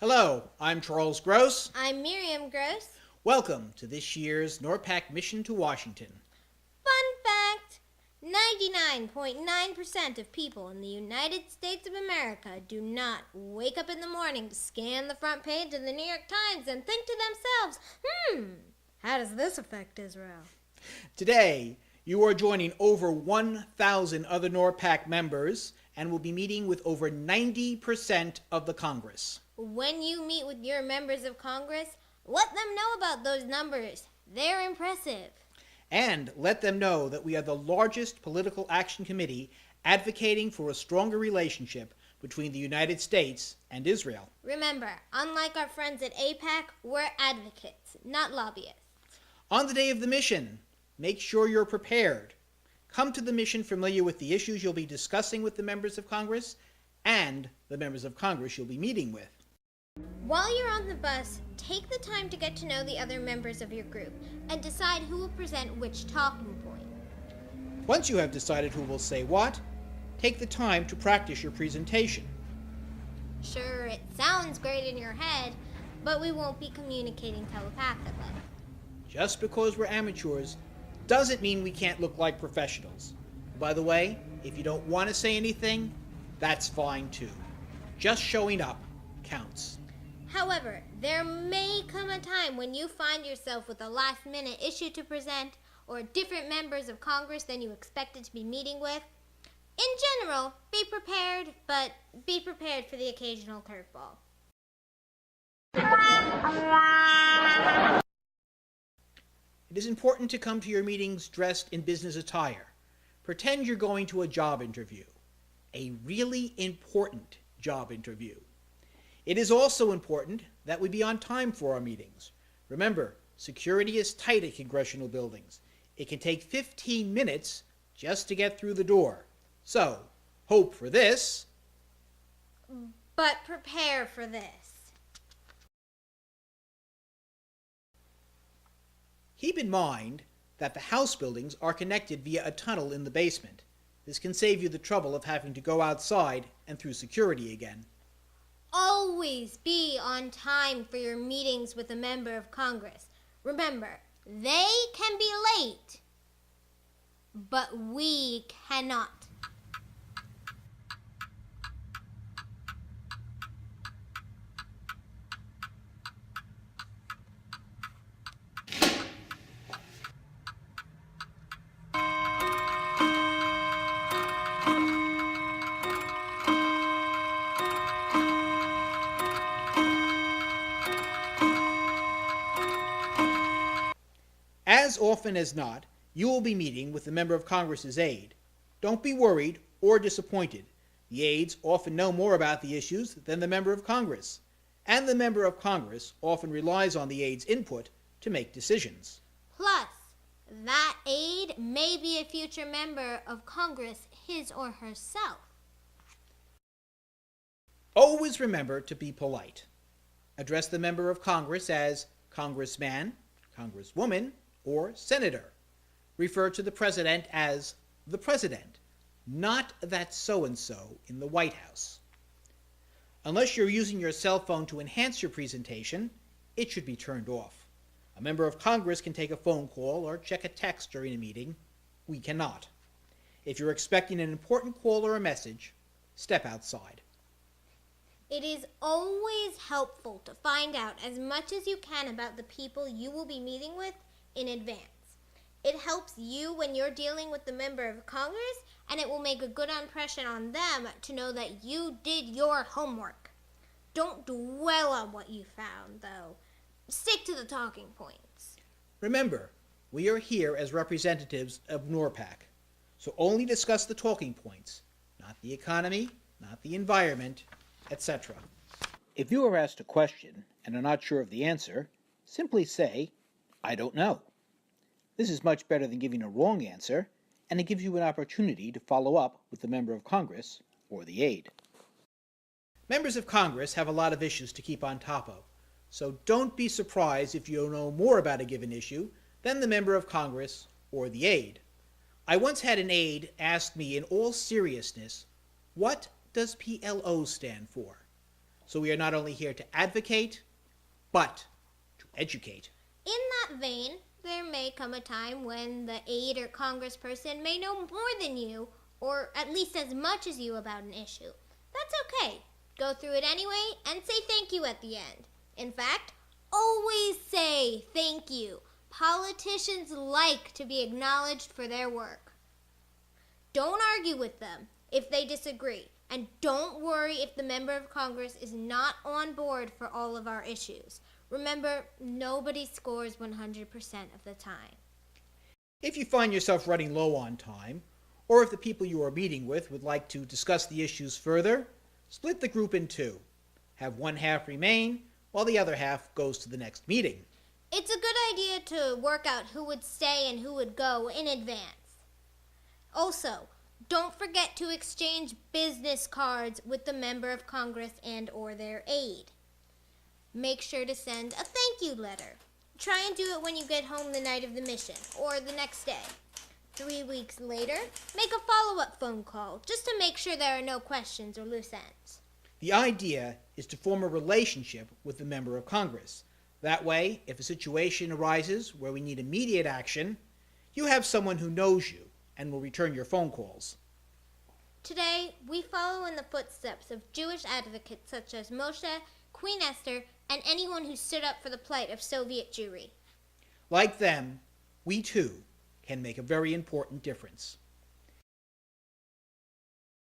Hello, I'm Charles Gross. I'm Miriam Gross. Welcome to this year's NORPAC mission to Washington. Fun fact, 99.9% of people in the United States of America do not wake up in the morning to scan the front page of the New York Times and think to themselves, how does this affect Israel? Today, you are joining over 1,000 other NORPAC members and will be meeting with over 90% of the Congress. When you meet with your members of Congress, let them know about those numbers. They're impressive. And let them know that we are the largest political action committee advocating for a stronger relationship between the United States and Israel. Remember, unlike our friends at AIPAC, we're advocates, not lobbyists. On the day of the mission, make sure you're prepared. Come to the mission familiar with the issues you'll be discussing with the members of Congress and the members of Congress you'll be meeting with. While you're on the bus, take the time to get to know the other members of your group and decide who will present which talking point. Once you have decided who will say what, take the time to practice your presentation. Sure, it sounds great in your head, but we won't be communicating telepathically. Just because we're amateurs doesn't mean we can't look like professionals. By the way, if you don't want to say anything, that's fine too. Just showing up counts. However, there may come a time when you find yourself with a last-minute issue to present or different members of Congress than you expected to be meeting with. In general, be prepared, but be prepared for the occasional curveball. It is important to come to your meetings dressed in business attire. Pretend you're going to a job interview. A really important job interview. It is also important that we be on time for our meetings. Remember, security is tight at congressional buildings. It can take 15 minutes just to get through the door. So, hope for this, but prepare for this. Keep in mind that the House buildings are connected via a tunnel in the basement. This can save you the trouble of having to go outside and through security again. Always be on time for your meetings with a member of Congress. Remember, they can be late, but we cannot. As often as not, you will be meeting with the member of Congress's aide. Don't be worried or disappointed. The aides often know more about the issues than the member of Congress, and the member of Congress often relies on the aide's input to make decisions. Plus, that aide may be a future member of Congress, his or herself. Always remember to be polite. Address the member of Congress as Congressman, Congresswoman, or Senator. Refer to the President as the President, not that so-and-so in the White House. Unless you're using your cell phone to enhance your presentation, it should be turned off. A member of Congress can take a phone call or check a text during a meeting. We cannot. If you're expecting an important call or a message, step outside. It is always helpful to find out as much as you can about the people you will be meeting with in advance. It helps you when you're dealing with the member of Congress, and it will make a good impression on them to know that you did your homework. Don't dwell on what you found, though. Stick to the talking points. Remember, we are here as representatives of NORPAC, so only discuss the talking points, not the economy, not the environment, etc. If you are asked a question and are not sure of the answer, simply say, I don't know. This is much better than giving a wrong answer, and it gives you an opportunity to follow up with the member of Congress or the aide. Members of Congress have a lot of issues to keep on top of, so don't be surprised if you know more about a given issue than the member of Congress or the aide. I once had an aide ask me in all seriousness, what does PLO stand for? So we are not only here to advocate, but to educate. In that vein, there may come a time when the aide or congressperson may know more than you, or at least as much as you about an issue. That's okay. Go through it anyway and say thank you at the end. In fact, always say thank you. Politicians like to be acknowledged for their work. Don't argue with them if they disagree, and don't worry if the member of Congress is not on board for all of our issues. Remember, nobody scores 100% of the time. If you find yourself running low on time, or if the people you are meeting with would like to discuss the issues further, split the group in two. Have one half remain, while the other half goes to the next meeting. It's a good idea to work out who would stay and who would go in advance. Also, don't forget to exchange business cards with the member of Congress and or their aide. Make sure to send a thank you letter. Try and do it when you get home the night of the mission or the next day. 3 weeks later, make a follow-up phone call just to make sure there are no questions or loose ends. The idea is to form a relationship with the member of Congress. That way, if a situation arises where we need immediate action, you have someone who knows you and will return your phone calls. Today, we follow in the footsteps of Jewish advocates such as Moshe, Queen Esther, and anyone who stood up for the plight of Soviet Jewry. Like them, we too can make a very important difference.